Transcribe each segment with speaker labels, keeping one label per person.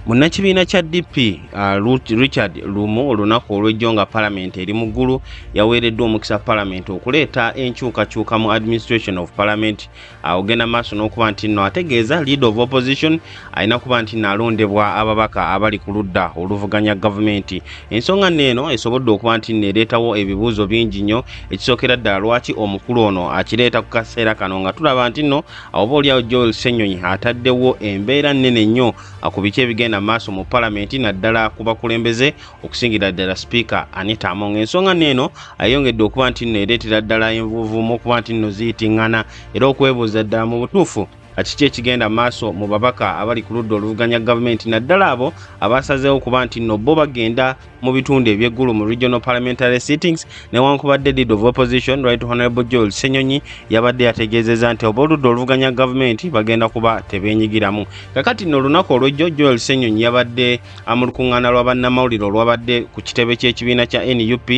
Speaker 1: Munnakibiina kya DP Richard Lumu olunaku olw'ejjo nga Parliament eri mu ggulu yaweereddwa omukisa Parliament okuleeta enkyukakyuka mu administration of Parliament. Ogenda maaso n'okuba nti nno ategeeza leader of opposition alina kuba nti nno alondebwa ababaka abali ku ludda oluvuganya gavumenti. Ensonga nneeno esobodde okuba nti nno ereetawo ebibuuzo bingi nnyo, ekisookera ddala lwaki omukulu ono akireeta ku kaseera kano nga tulaba nti nno obaolyawo Joel Ssenyonyi ataddewo embeera nnene nnyo ku biki ebigenda maaso mu Parliament naddala ku bakulembeze okusingira ddala Speaker Anita Among. Ensonga nneeno ayongedde okuba nti nno ereetera ddala envuuvuumu okuba nti nno ziyitiŋŋana era okwebuuza ddala mu butuufu kiki ekigenda maaso mu babaka abali ku ludda oluvuganya gavumenti naddala abo abasazeewo kuba nti nno bo bagenda mu bitundu ebyeggulu mu regional parliamentary sittings. Newankubadde leader of opposition Right Honorable Joel Ssenyonyi yabadde yategeezezza nti oludda oluvuganya gavumenti bagenda kuba tebeenyigiramu. Kakati nno olunaku olw'ejjo Joel Ssenyonyi yabadde mu lukuŋŋaana lwa bannamawulire olwabadde ku kitebe ky'ekibiina kya NUP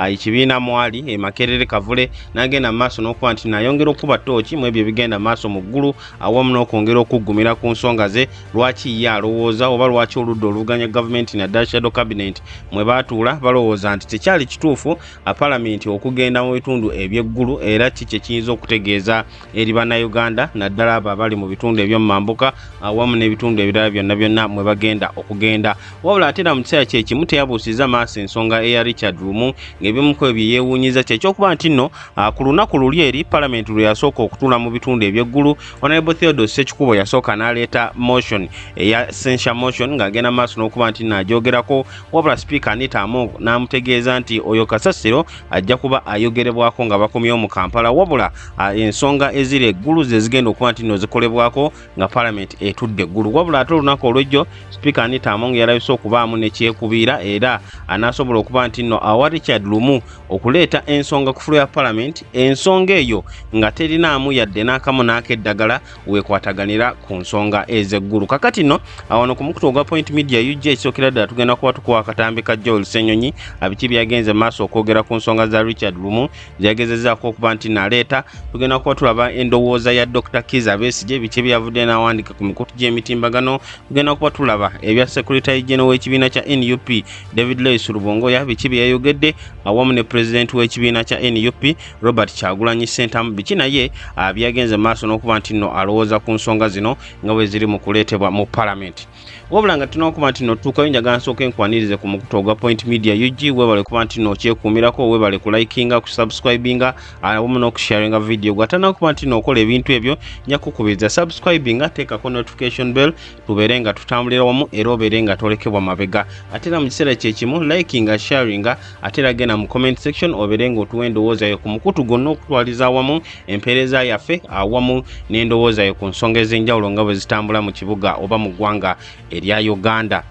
Speaker 1: ekibiina mwali Makerere Kavule n'agenda maaso n'okuba nti nayongera okuba ttooki mu ebyo ebigenda maaso mu ggulu awamu n'okwongera okuggumira ku nsonga ze lwaki ye alowooza oba lwaki oludda oluvuganya gavumenti naddala shadow cabinet mwe baatuula balowooza nti tekyali kituufu Parliament okugenda mu bitundu ebyeggulu era kiki ekiyinza okutegeeza eri bannayuganda naddala abo abali mu bitundu eby'omu mambuka awamu n'ebitundu ebirala byonna mwe bagenda okugenda. Wabula ate era mu kiseera kye kimu teyabuusiza maaso ensonga eya Richard Lumu ng'ebimu ku ebyo yeewuunyiza kyekyokuba nti nno ku lunaku luli eri Parliament lwe yasooka okutuula mu bitundu ebyeggulu Honorable Sekikubo yasooka n'aleeta motion eya censure motion ng'agenda maaso n'okuba nti n'agyogerako, wabula Speaker Anita Among n'amutegeeza nti oyo kasasiro ajja kuba ayogerebwako nga bakomyewo mu Kampala, wabula ensonga eziri eggulu ze zigenda okuba nti nno zikolebwako nga Parliament etudde eggulu. Wabula ate olunaku olw'ejjo Speaker Anita Among yalabise okubaamu ne kyekubiira era anaasobola okuba nti nno awa Richard Lumu okuleeta ensonga ku ffulo ya Parliament, ensonga eyo nga terinaamu yadde n'akamu n'akeddagala wekwataganira ku nsonga ezeggulu. Kakati nno awono ku mukutu ogwa Point Media UG ekisookera ddala tugenda kuba tukuwa akatambi ka Joel Ssenyonyi biki byagenze maaso okwogera ku nsonga za Richard Lumu byagezezzaako okuba nti naleeta. Tugenda kuba tulaba endowooza ya Dr. Kizza Besigye biki byavudde n'awandiika ku mikutu gy'emitimbagano. Tugenda kuba tulaba ebya Secretary General w'ekibiina kya NUP David Lois Rubongoya biki byayogedde awamu ne President w'ekibiina kya NUP Robert Kyagulanyi Ssentamu biki naye byagenze maaso n'okuba nti nno alowooza ku nsonga zino nga bwe ziri mu kuleetebwa mu Parliament. Wabula nga tunakuba nti nno tuukayo njagala nsooka enkwanirize ku mukutu ogwa Point Media UG webale kuba nti nno kyekuumirako, webale ku likinga, ku subscribinga awamu n'okusharinga video. Gwatanakuba nti nno okola ebintu ebyo nja kukubiriza subscribinga, teekako notification bell tubeere nga tutambulira wamu era obeere nga tolekebwa mabega. Ate era mu kiseera kyekimu likinga, sharinga ate era genda mu comment section obeere nga otuwa endowooza yo ku mukutu gonna okutwaliza awamu empeereza yaffe awamu n'endowooza yo ku nsonga ez'enjawulo nga bwe zitambula mu kibuga oba mu ggwanga erya Uganda.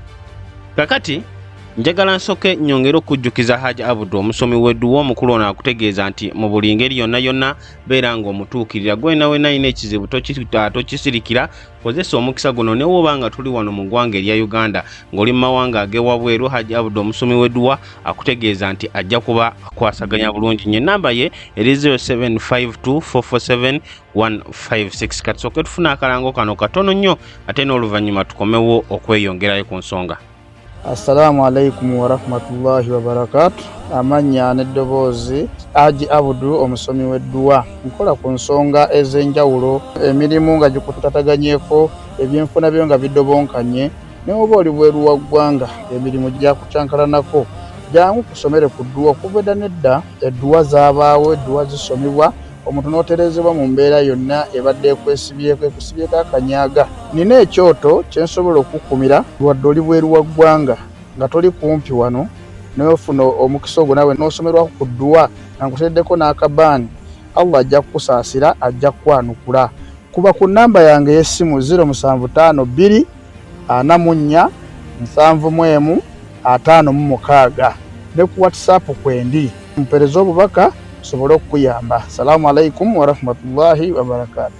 Speaker 1: Kakati njagala nsooke nyongera okujjukiza Haji Abdul omusomi w'edduwa omukulu ono akutegeeza nti mu buli ngeri yonna yonna beera ng'omutuukirira gwena wena alina ekizibu tokisirikira, kozesa omukisa guno ne woba nga tuli wano mu ggwanga erya Uganda ng'oli mu mawanga ag'ewabweru. Haji Abdul omusomi w'edduwa akutegeeza nti ajja kuba akwasaganya bulungi nnyo. Namba ye eri 0752441156. Katusooke tufuna akalango kano katono nnyo ate n'oluvannyuma tukomewo okweyongerayo ku nsonga.
Speaker 2: Assalamu alaikum wa rahmatullahi wa barakatuh. Amanya n'eddoboozi Haji Abdul omusomi w'edduwa. Nkola ku nsonga ez'enjawulo, emirimu nga gikutataganyeko, ebyenfuna byo nga bidobonkanye, ne oba oli bweru wa ggwanga emirimu gyakucankalanako. Jangu kusomere ku dduwa kuva dda nedda edduwa zaabaawo, edduwa zisomebwa omuntu n'oterezebwa mu mbeera yonna ebadde ekwesibyeko akanyaaga. Nina ekyoto kye nsobola okukumira wadde oli bweru wa ggwanga nga toli kumpi wano n'ofuna omukisa ogwo nawe n'osomerwako ku dduwa nga nkuteddeko n'akabaani, Allah ajja kukusaasira, ajja kukwanukula. Kuba ku nnamba yange y'essimu 0752 44 71 56 ne ku WhatsApp kwendi mpereza obubaka sobolo okuyamba. Assalamu alaikum wa rahmatullahi wa barakatuh.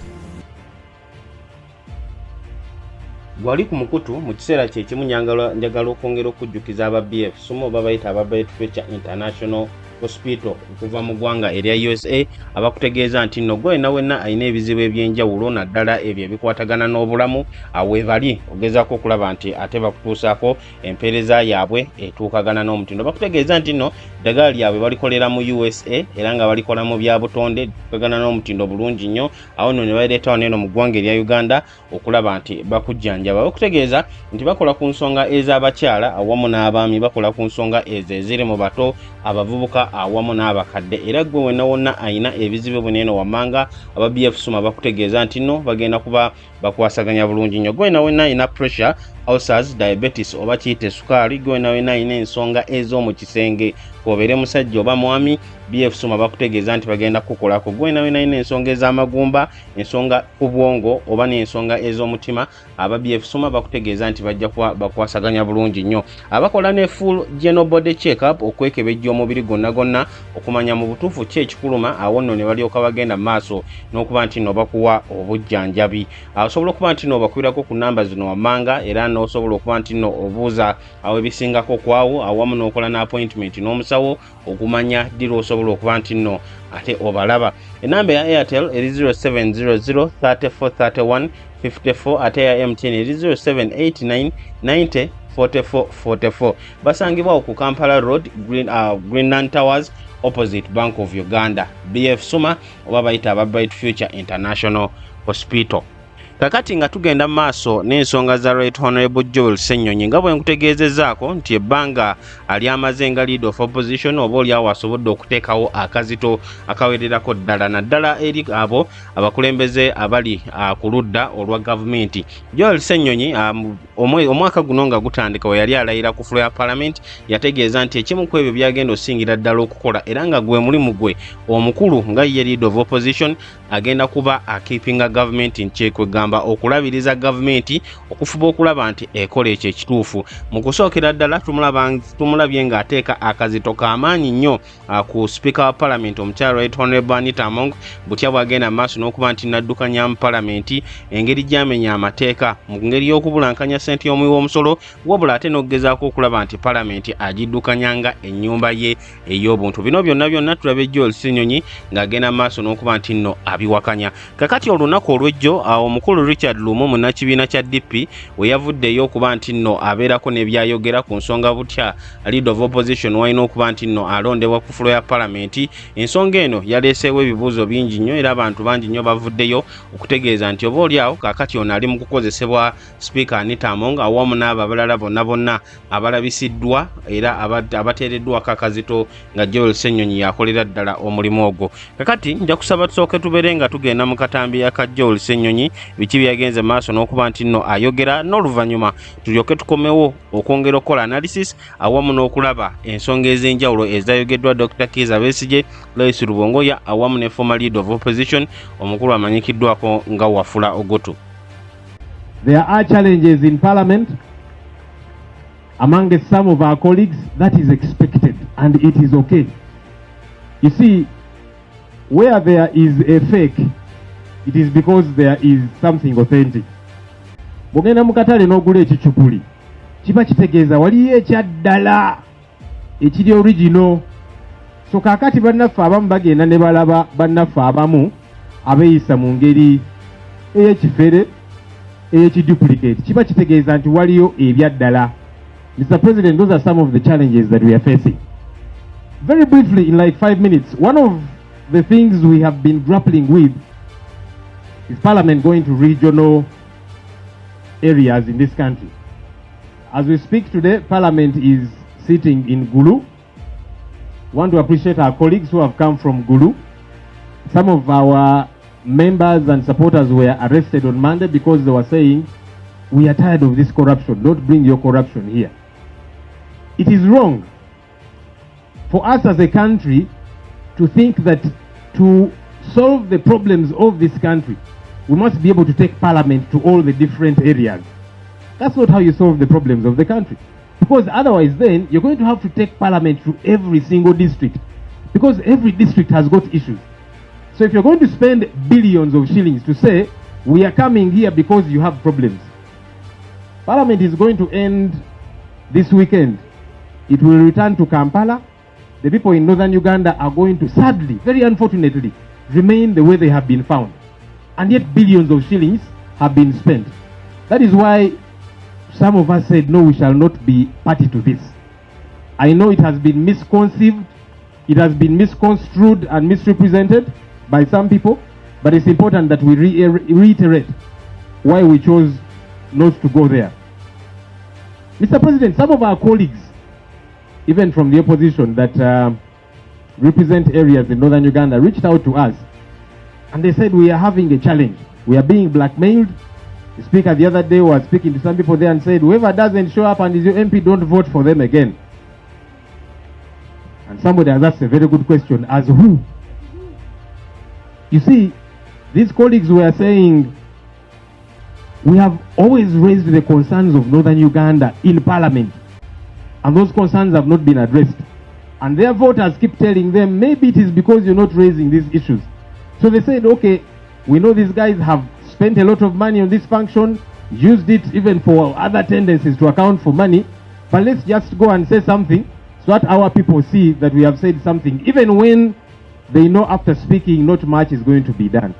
Speaker 1: Gwali ku mukutu mu kiseera kyekimu njagala okwongera okujjukiza Ababbi effumu oba bayita Ababbi Future International hospital okuva mu ggwanga erya USA abakutegeeza nti nno gwe wenna alina ebizibu eby'enjawulo naddala ebyo ebikwatagana n'obulamu awe bali ogezaako okulaba nti ate bakutuusaako empeereza yaabwe etuukagana n'omutindo. Bakutegeeza nti nno eddagala lyabwe balikolera mu USA era nga balikola mu bya butonde etuukagana n'omutindo bulungi nnyo. Awo nno ne baleetawo n'eno mu ggwanga erya Uganda okulaba nti bakujjanjaba. Bakutegeeza nti bakola ku nsonga ez'abakyala awamu n'abaami, bakola ku nsonga ezo eziri mu bato, abavubuka awamu n'abakadde. Era gwe wenna wonna ayina ebizibu bunene wammanga aba BF bakutegeeza nti nno bagenda kuba bakwasaganya bulungi nnyo. Gwe wenna ayina pressure, ulcers, diabetes oba kiyite sukaali, gwe wenna ayina ensonga ez'omu kisenge kobeere musajja oba mwami, BF bakutegeeza nti bagenda kukolako. Gwe wenna ayina ensonga ez'amagumba, ensonga ku bwongo oba n'ensonga ez'omutima, aba BF bakutegeeza nti bajja kuba bakwasaganya bulungi nnyo. Abakola ne full general body check up okwekebejja omubiri gwonna gwonna okumanya mu butuufu ki ekikuluma, awo nno ne balyoka bagenda mu maaso n'okuba nti nno bakuwa obujjanjabi. Osobola okuba nti nno bakubirako ku nnamba zino wammanga, era n'osobola okuba nti nno obuuza awo ebisingako kwawo awamu n'okola n'appointment n'omusawo okumanya dira osobola okuba nti nno ate obalaba. Enamba ya Airtel eri 0700 3431 54 ate ya MTN eri 0789 90 4444. Basangibwa ku Kampala Road, Greenland Towers opposite Bank of Uganda. BF Suma oba bayita aba Bright Future International Hospital. Kakati nga tugenda maaso n'ensonga za Right Honorable Joel Ssenyonyi nga bwe nkutegeezezzaako nti ebbanga ali amaze nga leader of opposition oba oliawo asobodde okuteekawo akazito akawererako ddala naddala eri abo abakulembeze abali ku ludda olwa gavumenti. Joel Ssenyonyi omwaka guno nga gutandika we yali alayira ku floor ya Parliament yategeeza nti ekimu ku ebyo byagenda osingira ddala okukola era nga gwe mulimu gwe omukulu nga ye leader of opposition agenda kuba keepinga government in check, gamba okulabiriza gavumenti okufuba okulaba nti ekola ekyo ekituufu. Mu kusookera ddala tumulabye ng'ateeka akazito k'amaanyi nnyo ku speaker wa Parliament omukyala Right Honorable Anita Among butya bwagenda mu maaso n'okuba nti naddukanya mu Parliament engeri gy'amenya amateeka mu ngeri y'okubulankanya ssente y'omuwi w'omusolo, wabula ate n'okugezaako okulaba nti Parliament agiddukanyanga ennyumba ye ey'obuntu. Bino byonna tulabe Joel Ssenyonyi ng'agenda mu maaso n'okuba nti nno abiwakanya. Kakati olunaku olw'ejjo omukulu Richard Lumu munnakibiina kya DP we yavuddeyo okuba nti nno abeerako n'ebyayogera ku nsonga butya leader of opposition walina okuba nti nno alondebwa ku floor ya Parliament. Ensonga eno yaleeseewo ebibuuzo bingi nnyo era abantu bangi nnyo bavuddeyo okutegeeza nti oba oliawo kaakati ono ali mu kukozesebwa Speaker Anita Among awamu n'abo abalala bonna abalabisiddwa era abateereddwako akazito nga Joel Ssenyonyi yakolera ddala omulimu ogwo. Kakati nja kusaba tusooke tubeere nga tugenda mu katambi aka Joel Ssenyonyi biki byagenze maaso n'okuba nti nno ayogera, n'oluvannyuma tulyoke tukomewo okwongera okukola analysis awamu n'okulaba ensonga ez'enjawulo ezayogeddwa Dr. Kizza Besigye, Lois Rubongoya awamu ne former leader of opposition omukulu amanyikiddwako nga Wafula Ogotu.
Speaker 3: There are challenges in Parliament among some of our colleagues. That is expected and it is okay. You see, where there is a fake, it is because there is something authentic. Bwogenda mu katale n'ogula ekicupuli kiba kitegeeza waliyo ekyaddala ekiri original. So kaakati bannaffe abamu bagenda ne balaba bannaffe abamu abeeyisa mu ngeri ey'ekifere ey'ekiduplicate, kiba kitegeeza nti waliyo ebyaddala. Mr. President, those are some of the challenges that we are facing. Very briefly, in like 5 minutes, one of the things we have been grappling with is Parliament going to regional areas in this country. As we speak today, Parliament is sitting in Gulu. I want to appreciate our colleagues who have come from Gulu. Some of our members and supporters were arrested on Monday because they were saying, we are tired of this corruption, don't bring your corruption here. It is wrong for us as a country to think that to solve the problems of this country, we must be able to take Parliament to all the different areas. That's not how you solve the problems of the country. Because otherwise then, you're going to have to take Parliament to every single district. Because every district has got issues. So if you're going to spend billions of shillings to say, we are coming here because you have problems, Parliament is going to end this weekend. It will return to Kampala. the people in northern Uganda are going to, sadly, very unfortunately, remain the way they have been found. And yet billions of shillings have been spent. That is why some of us said, no, we shall not be party to this. I know it has been misconceived, it has been misconstrued and misrepresented by some people, but it's important that we reiterate why we chose not to go there. Mr. President, some of our colleagues, even from the opposition that represent areas in northern Uganda, reached out to us and they said we are having a challenge. We are being blackmailed. The speaker the other day was speaking to some people there and said, whoever doesn't show up and is your MP, don't vote for them again. And somebody has asked a very good question, as who? You see, these colleagues were saying, we have always raised the concerns of northern Uganda in Parliament, and those concerns have not been addressed. And their voters keep telling them, maybe it is because you're not raising these issues. So they said, okay, we know these guys have spent a lot of money on this function, used it even for other tendencies to account for money, but let's just go and say something so that our people see that we have said something, even when they know after speaking not much is going to be done.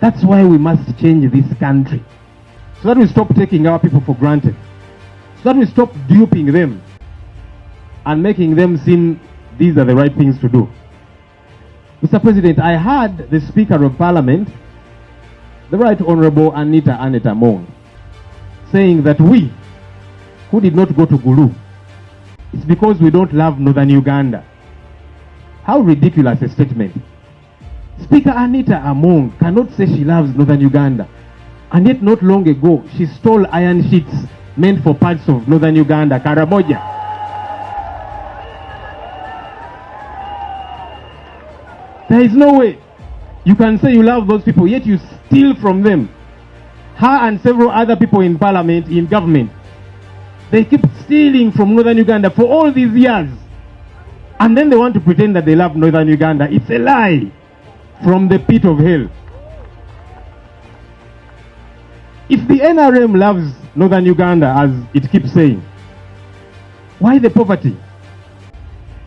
Speaker 3: That's why we must change this country, so that we stop taking our people for granted, so that we stop duping them and making them seem these are the right things to do. Mr. President, I heard the Speaker of Parliament, the Right Honorable Anita Among, saying that we, who did not go to Gulu, it's because we don't love northern Uganda. How ridiculous a statement. Speaker Anita Among cannot say she loves northern Uganda, and yet not long ago she stole iron sheets meant for parts of northern Uganda, Karamoja. There is no way you can say you love those people, yet you steal from them. Her and several other people in Parliament, in government, they keep stealing from northern Uganda for all these years. And then they want to pretend that they love northern Uganda. It's a lie from the pit of hell. If the NRM loves northern Uganda, as it keeps saying, why the poverty?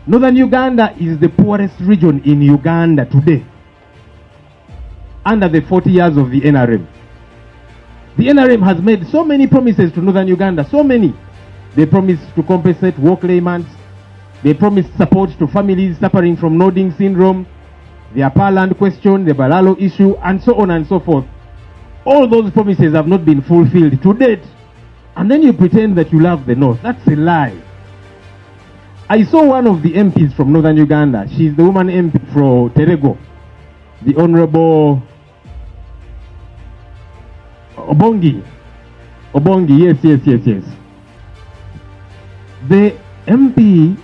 Speaker 3: Northern Uganda is the poorest region in Uganda today, under the 40 years of the NRM. The NRM has made so many promises to northern Uganda, so many. They promised to compensate war claimants. They promised support to families suffering from nodding syndrome, the Upper Land question, the Balalo issue, and so on and so forth. All those promises have not been fulfilled to date. And then you pretend that you love the North. That's a lie. I saw one of the MPs from northern Uganda. She's the woman MP for Terego, the Honorable Obongi. Yes. The MP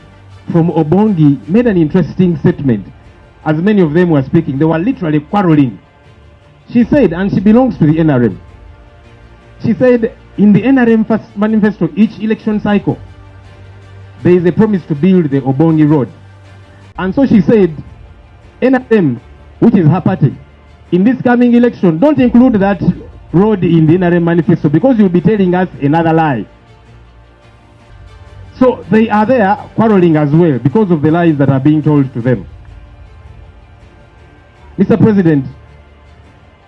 Speaker 3: from Obongi made an interesting statement. As many of them were speaking, they were literally quarreling. She said, and she belongs to the NRM, she said, in the NRM first manifesto, each election cycle, there is a promise to build the Obongi Road. And so she said, NRM, which is her party, in this coming election, don't include that road in the NRM manifesto because you'll be telling us another lie. So they are there quarreling as well because of the lies that are being told to them. Mr. President,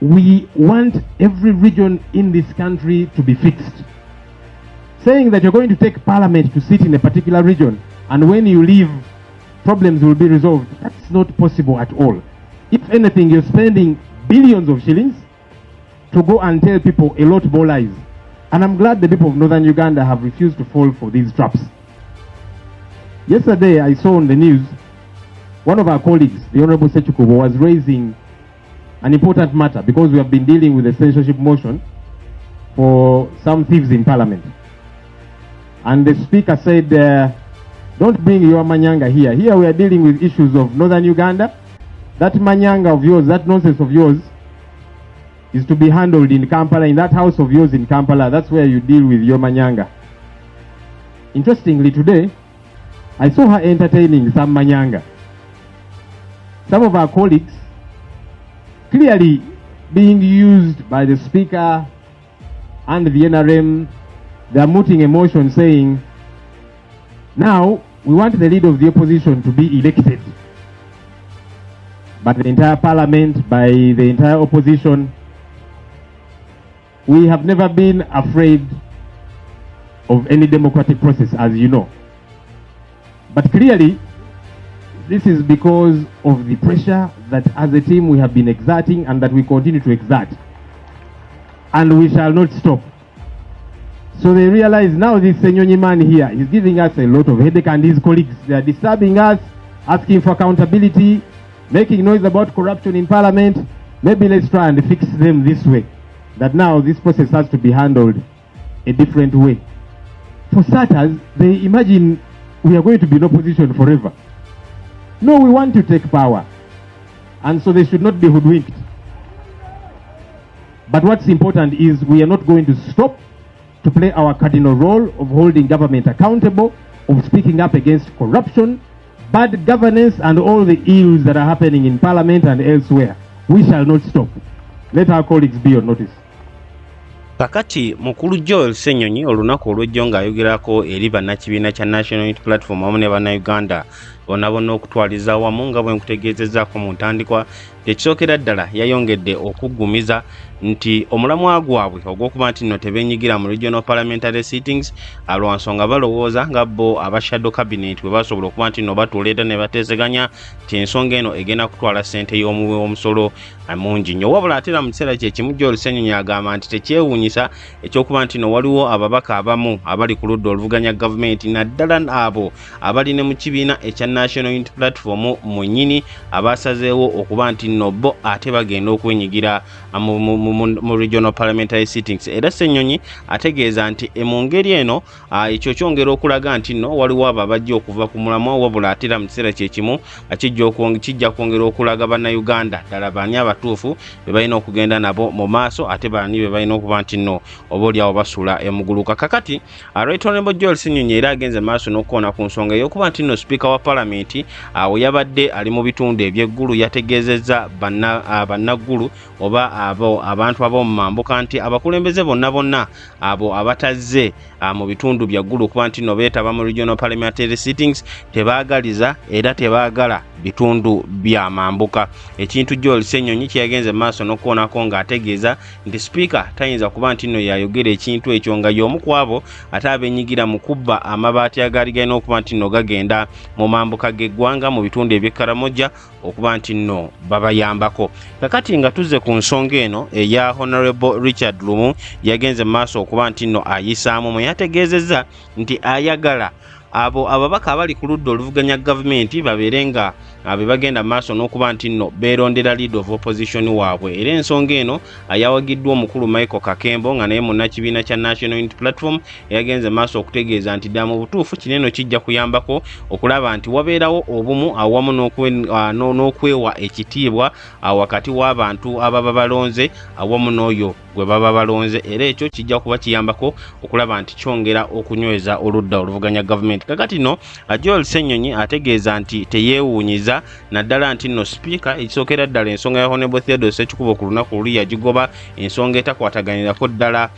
Speaker 3: we want every region in this country to be fixed. Saying that you're going to take Parliament to sit in a particular region and when you leave, problems will be resolved, that's not possible at all. If anything, you're spending billions of shillings to go and tell people a lot more lies. And I'm glad the people of northern Uganda have refused to fall for these traps. Yesterday, I saw on the news, one of our colleagues, the Honorable Ssenyonyi, was raising an important matter because we have been dealing with a censorship motion for some thieves in Parliament. And the speaker said, don't bring your manyanga here. Here we are dealing with issues of northern Uganda. That manyanga of yours, that nonsense of yours, is to be handled in Kampala, in that house of yours in Kampala. That's where you deal with your manyanga. Interestingly, today, I saw her entertaining some manyanga. Some of our colleagues clearly being used by the speaker and the NRM. They are mooting a motion saying, now we want the leader of the opposition to be elected by the entire parliament, by the entire opposition. We have never been afraid of any democratic process, as you know. But clearly, this is because of the pressure that as a team we have been exerting and that we continue to exert. And we shall not stop. So they realize now this Ssenyonyi man here is giving us a lot of headache, and his colleagues, they are disturbing us, asking for accountability, making noise about corruption in parliament. Maybe let's try and fix them this way. That now this process has to be handled a different way. For starters, they imagine we are going to be in opposition forever. No, we want to take power. And so they should not be hoodwinked. But what's important is we are not going to stop to play our cardinal role of holding government accountable, of speaking up against corruption, bad governance, and all the ills that are happening in parliament and elsewhere. We shall not stop. Let our colleagues be on notice.
Speaker 1: Kakati mukulu Joel Ssenyonyi olunaku olw'ejjo ng'ayogerako eri bannakibiina kya National Unity Platform wamu ne bannayuganda bonna okutwaliza awamu nga bwe nkutegeezezzaako mu ntandikwa ekisookera ddala yayongedde okuggumiza nti omulamwa gwabwe ogw'okuba nti nno tebeenyigira mu regional parliamentary sittings lwa nsonga balowooza nga bo aba shadow cabinet bwe basobola okuba nti nno batuuleeta ne bateeseganya nti ensonga eno egenda kutwala ssente y'omusolo mungi nnyo. Wabula ate era mu kiseera kye kimu Joel Ssenyonyi agamba nti tekyewuunyisa ekyokuba nti nno waliwo ababaka abamu abali ku ludda oluvuganya gavumenti naddala abo abali ne mu kibiina ekya National Unity Platform mu nnyini abasazeewo okuba nti nno bo ate bagenda okwenyigira mu regional parliamentary sittings. Era Ssenyonyi ategeeza nti mu ngeri eno ekyo kyongera okulaga nti nno waliwo abo abajja okuva ku mulamwa. Wabula ate era mu kiseera kye kimu kijja kwongera okulaga bannayuganda ddala baani abatuufu be balina okugenda nabo mu maaso, ate baani be balina okuba nti nno obaolyawo basula emuguluka. Kakati Right Honorable Joel Ssenyonyi era agenze maaso n'okukoona ku nsonga ey'okuba nti nno Speaker wa Parliament awo yabadde ali mu bitundu eby'eggulu yategeezezza bannaggulu oba abantu ab'omu mambuka nti abakulembeze bonna abo abatazze mu bitundu bya ggulu okuba nti nno beetaba mu regional parliamentary sittings tebaagaliza era tebaagala bitundu bya mambuka. Ekintu Joel Ssenyonyi kyagenze maaso n'okukoonako ng'ategeeza nti Speaker tayinza kuba nti nno yayogera ekintu ekyo nga y'omu ku abo ate abenyigira mu kubba amabaati agaali galina okuba nti nno gagenda mu mambuka g'eggwanga mu bitundu eby'Ekaramoja okuba nti nno babayambako. Kakati nga tuzze ku nsonga eno eya Honorable Richard Lumu yagenze maaso okuba nti nno ayisaamu mwe yategeezezza nti ayagala abo ababaka abali ku ludda oluvuganya gavumenti babeere nga be bagenda maaso n'okuba nti nno beerondera leader of opposition waabwe. Era ensonga eno ayawagiddwa omukulu Michael Kakembo nga naye munnakibiina kya National Unity Platform yagenze maaso okutegeeza nti ddala mu butuufu kino eno kijja kuyambako okulaba nti wabeerawo obumu awamu n'okwewa ekitiibwa wakati w'abantu ababa balonze awamu n'oyo gwe baba balonze. Era ekyo kijja kuba kiyambako okulaba nti kyongera okunyweza oludda oluvuganya gavumenti. Kakati no Joel Ssenyonyi ategeeza nti teyeewuunyiza naddala nti nno Speaker ekisookera ddala ensonga ya Honorable Theodore Ssekikubo ku lunaku luli yagigoba ensonga etakwataganirako ddala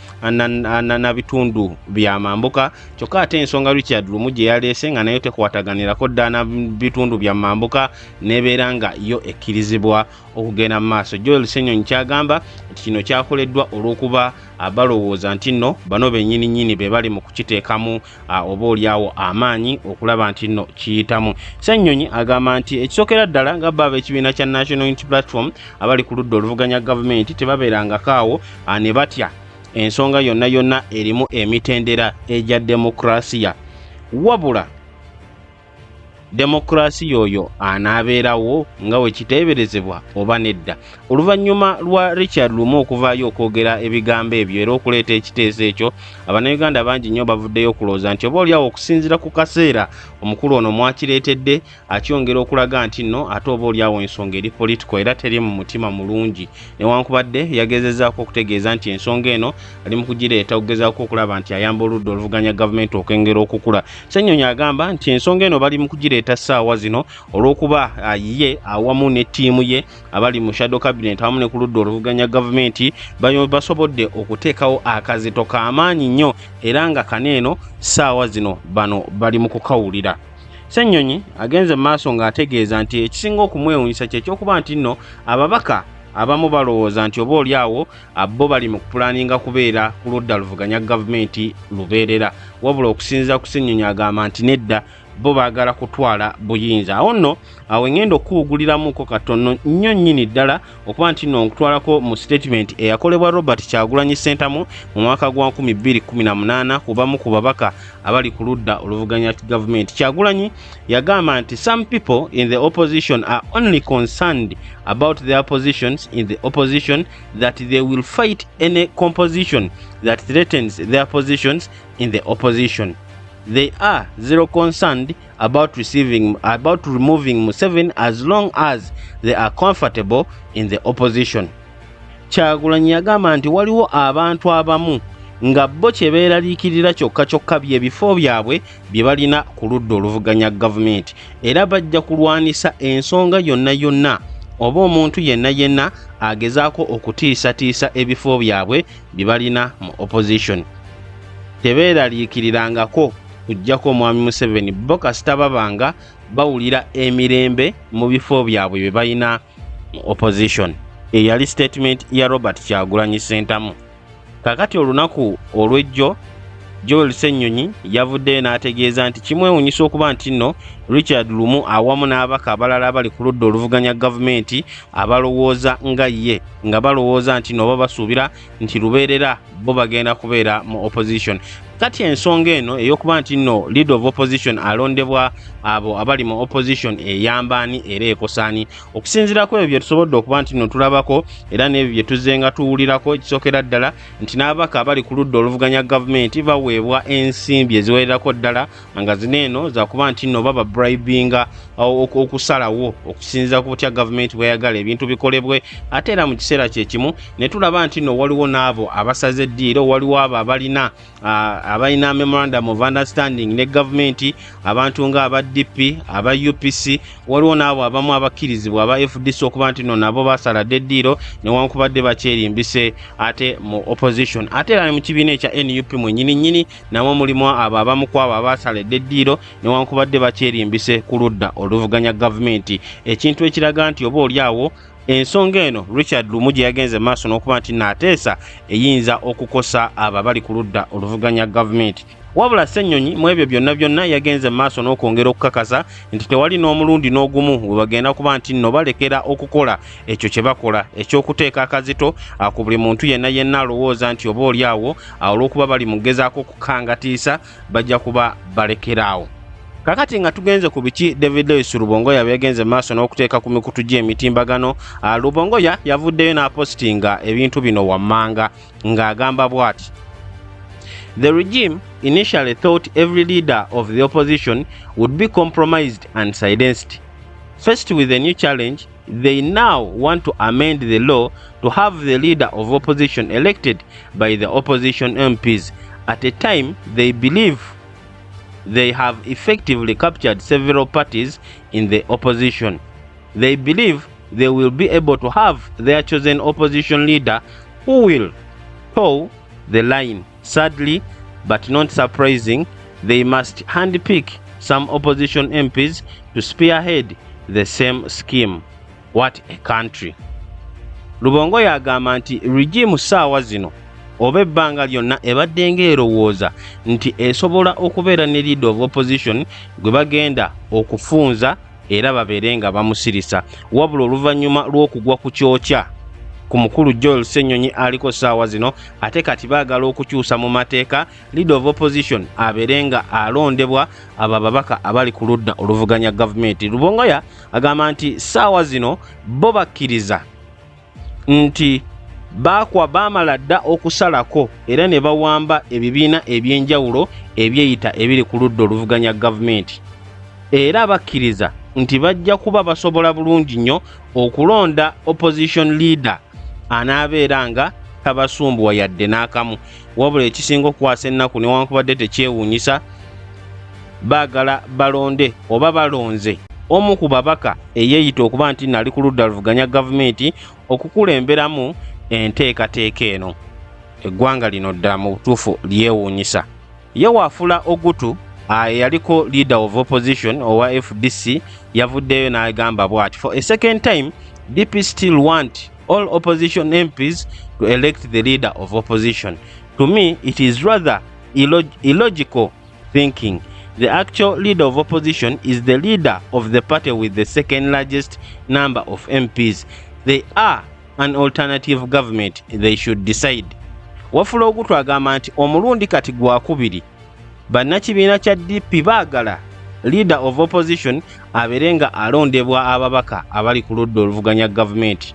Speaker 1: na bitundu bya mambuka, kyokka ate ensonga Richard Lumu gye yaleese nga nayo tekwataganirako ddala na bitundu bya mambuka nebeera nga yo ekkirizibwa okugenda mu maaso. Joel Ssenyonyi kyagamba nti kino kyakoleddwa olw'okuba balowooza nti nno bano bennyini be bali mu kukiteekamu oba olyawo amaanyi okulaba nti nno kiyitamu. Ssenyonyi agamba nti ekisookera ddala nga baba ekibiina kya National Unity Platform abali ku ludda oluvuganya gavumenti tebabeerangako awo ne batya ensonga yonna erimu emitendera egya demokrasiya. Wabula demokrasi yoyo anaabeerawo nga we kiteeberezebwa oba nedda. Oluvannyuma lwa Richard Lumu okuvaayo okwogera ebigambo ebyo era okuleeta ekiteeso ekyo, Abannayuganda bangi nnyo bavuddeyo okulowooza nti oba olyawo okusinziira ku kaseera omukulu ono mwakireetedde akyongera okulaga nti nno ate oba olyawo ensonga eri political era teri mu mutima mulungi, newankubadde yagezezzaako okutegeeza nti ensonga eno ali mu kugireeta okugezaako okulaba nti ayamba oludda oluvuganya gavumenti okwengera okukula. Ssenyonyi agamba nti ensonga eno bali mu kugireeta ssaawa zino olw'okuba ye awamu ne ttiimu ye abali mu shadow cabinet awamu ne ku ludda oluvuganya gavumenti basobodde okuteekawo akazito k'amaanyi nnyo era nga kaneeno ssaawa zino bano bali mu kukawulira. Ssenyonyi agenze maaso ng'ategeeza nti ekisinga okumwewuunyisa kye ky'okuba nti nno ababaka abamu balowooza nti oba oli awo bo bali mu kupulaninga kubeera ku ludda luvuganya gavumenti lubeerera, wabula okusinziira ku Ssenyonyi agamba nti nedda bo baagala kutwala buyinza. Awo nno ngenda okuwuguliramuko katono nnyo nnyini ddala okuba nti nno nkutwalako mu statement eyakolebwa Robert Kyagulanyi Ssentamu mu mwaka gwa 2018 kubamu ku babaka abali ku ludda oluvuganya gavumenti. Kyagulanyi yagamba nti some people in the opposition are only concerned about their positions in the opposition, that they will fight any composition that threatens their positions in the opposition. They are zero concerned about removing Museveni as long as they are comfortable in the opposition. Kyagulanyi yagamba nti waliwo abantu abamu nga bo kye beeraliikirira kyokka by'ebifo byabwe bye balina ku ludda oluvuganya gavumenti, era bajja kulwanisa ensonga yonna oba omuntu yenna agezaako okutiisatiisa ebifo byabwe bye balina mu opposition. Tebeeraliikirirangako kujjako omwami Museveni bo kasita babanga bawulira emirembe mu bifo byabwe bye balina mu opposition. Eyali statement ya Robert Kyagulanyi Ssentamu. Kakati olunaku olw'ejjo Joel Ssenyonyi yavuddeyo n'ategeeza nti kimwewuunyisa okuba nti nno Richard Lumu awamu n'abaka abalala abali ku ludda oluvuganya gavumenti abalowooza nga ye, nga balowooza nti no basuubira nti lubeerera bo bagenda kubeera mu opposition. Kati ensonga eno ey'okuba nti nno leader of opposition alondebwa abo abali mu opposition eyambaani era ekosaani, okusinziira ku ebyo bye tusobodde okuba nti nno tulabako era n'ebyo bye tuzze nga tuwulirako, ekisookera ddala nti n'abaka abali ku ludda oluvuganya gavumenti baweebwa ensimbi eziwererako ddala nga zino eno zakuba nti nno baba bribinga okusalawo okusinziira ku butya gavumenti bweyagala ebintu bikolebwe. Ate era mu kiseera kye kimu ne tulaba nti nno waliwo n'abo abasaze eddiiro, waliwo abo abalina memorandum of understanding ne gavumenti, abantu nga aba DP, aba UPC, waliwo n'abo abamu abakkirizibwa aba FDC okuba nti nno nabo basaladde eddiiro newankubadde bakyerimbise ate mu opposition. Ate era mu kibiina ekya NUP mwennyini namwe mulimu abo abamu ku abo abasaladde eddiiro newankubadde bakyerimbise ku ludda oluvuganya gavumenti, ekintu ekiraga nti oba oli awo ensonga eno Richard Lumu gye yagenze maaso n'okuba nti naateesa eyinza okukosa abo abali ku ludda oluvuganya gavumenti. Wabula Ssenyonyi mu ebyo byonna yagenze maaso n'okwongera okukakasa nti tewali n'omulundi n'ogumu bwe bagenda kuba nti nno balekera okukola ekyo kye bakola eky'okuteeka akazito ku buli muntu yenna alowooza nti oba oli awo olw'okuba bali mu kugezaako okukangatiisa bajja kuba balekeraawo. Kakati nga tugenze ku biki David Lewis Rubongoya yagenze maaso n'okuteeka ku mikutu gy'emitimbagano, Rubongoya yavuddeyo n'apostinga ebintu bino wammanga ng'agamba bw'ati: The regime initially thought every leader of the opposition would be compromised and silenced. Faced with a new challenge, they now want to amend the law to have the leader of opposition elected by the opposition MPs at a time they believe they have effectively captured several parties in the opposition. They believe they will be able to have their chosen opposition leader who will toe the line. Sadly, but not surprising, they must handpick some opposition MPs to spearhead the same scheme. What a country. Rubongoya agamba nti regime saawa zino oba ebbanga lyonna ebadde ng'erowooza nti esobola okubeera ne leader of opposition gwe bagenda okufunza era babeere nga bamusirisa, wabula oluvannyuma lw'okugwa ku kyokya ku mukulu Joel Ssenyonyi aliko saawa zino ate kati baagala okukyusa mu mateeka leader of opposition abeere nga alondebwa abo ababaka abali ku ludda oluvuganya gavumenti. Rubongoya agamba nti saawa zino bo bakkiriza nti baamala dda okusalako era ne bawamba ebibiina eby'enjawulo ebyeyita ebiri ku ludda oluvuganya gavumenti, era bakkiriza nti bajja kuba basobola bulungi nnyo okulonda opposition leader anaabeera nga tabasumbuwa yadde n'akamu, wabula ekisinga okukwasa ennaku newankubadde tekyewuunyisa baagala balonde oba balonze omu ku babaka eyeeyita okuba nti nali ku ludda oluvuganya gavumenti okukulemberamu enteekateeka eno. Eggwanga lino ddala mu butuufu lyewuunyisa. Ye waafula ogutu yaliko leader of opposition owa FDC yavuddeyo n'agamba bw'ati, for a second time DP still want all opposition MPs to elect the leader of opposition. To me, it is rather illogical thinking. The actual leader of opposition is the leader of the party with the second largest number of MPs. They are an alternative government. They should decide. Wafula Ogutu agamba nti omulundi kati gwakubiri bannakibiina kya DP baagala leader of opposition aberenga alondebwa ababaka abali ku ludda oluvuganya gavumenti.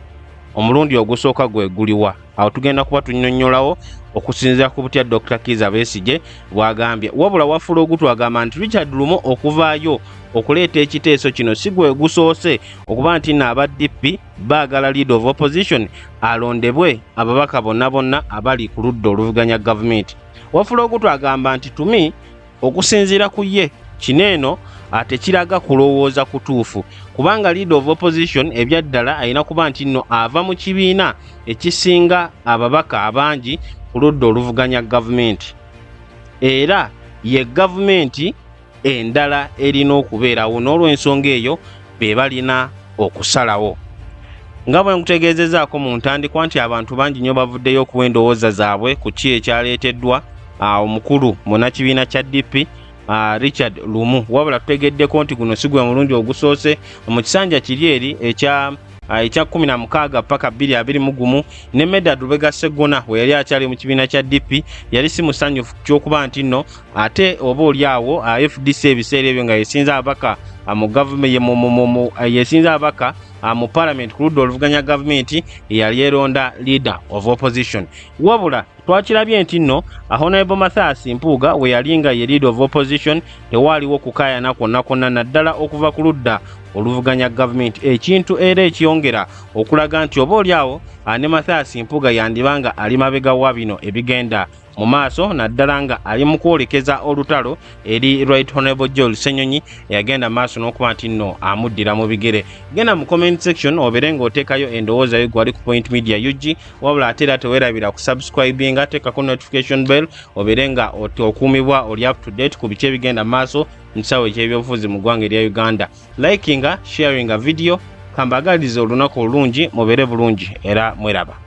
Speaker 1: Omulundi ogusooka gwe guliwa. Awo tugenda kuba tunnyonnyolawo okusinziira ku butya Dr. Kizza Besigye bw'agambye. Wabula Wafula Ogutu agamba nti Richard Lumu okuvaayo okuleeta ekiteeso kino si gwe gusoose okuba nti nno aba DP baagala leader of opposition alondebwe ababaka bonna abali ku ludda oluvuganya gavumenti. Wafula Ogutu agamba nti tumi okusinziira ku ye kineeno ate kiraga kulowooza kutuufu kubanga leader of opposition ebyaddala alina kuba nti nno ava mu kibiina ekisinga ababaka abangi ku ludda oluvuganya gavumenti era ye gavumenti endala erina okubeerawo n'olw'ensonga eyo be balina okusalawo. Nga bwe nkutegeezezaako mu ntandikwa nti abantu bangi nnyo bavuddeyo okuwa endowooza zaabwe ku ki ekyaleeteddwa omukulu munnakibiina kya DP Richard Lumu. Wabula tutegeddeko nti guno si gwe mulundi ogusoose mu kisanja kiri eri ekya 16 paka 2021 ne Medad Lubega Sseggona we yali akyali mu kibiina kya DP yali si musanyufu ky'okuba nti nno ate oba oliawo FDC ebiseera ebyo nga yesinza abaka mu gavumenti yesinza abaka mu Parliament ku ludda oluvuganya gavumenti yali eronda leader of opposition. Wabula twakirabye nti nno Honorable Mathias Mpuuga we yali nga ye leader of opposition tewaaliwo kukaayana kwonna naddala okuva ku ludda oluvuganya gavumenti, ekintu era ekyongera okulaga nti oba oliawo ne Mathias Mpuuga yandibanga ali mabega wa bino ebigenda mu maaso naddala nga ali mu kwolekeza olutalo eri Right Honorable Joel Ssenyonyi yagenda maaso n'okuba nti nno amuddira mu bigere. Genda mu comment section obeere ng'oteekayo endowooza yo gwali ku Point Media UG, wabula ate era teweerabira ku subscribinga, teekako notification bell obeere nga okuumibwa oli up to date ku biki ebigenda maaso mu kisawo eky'ebyobufuzi mu ggwanga erya Uganda. Likinga, sharinga video, kambagaliza olunaku olungi, mubeere bulungi era mweraba.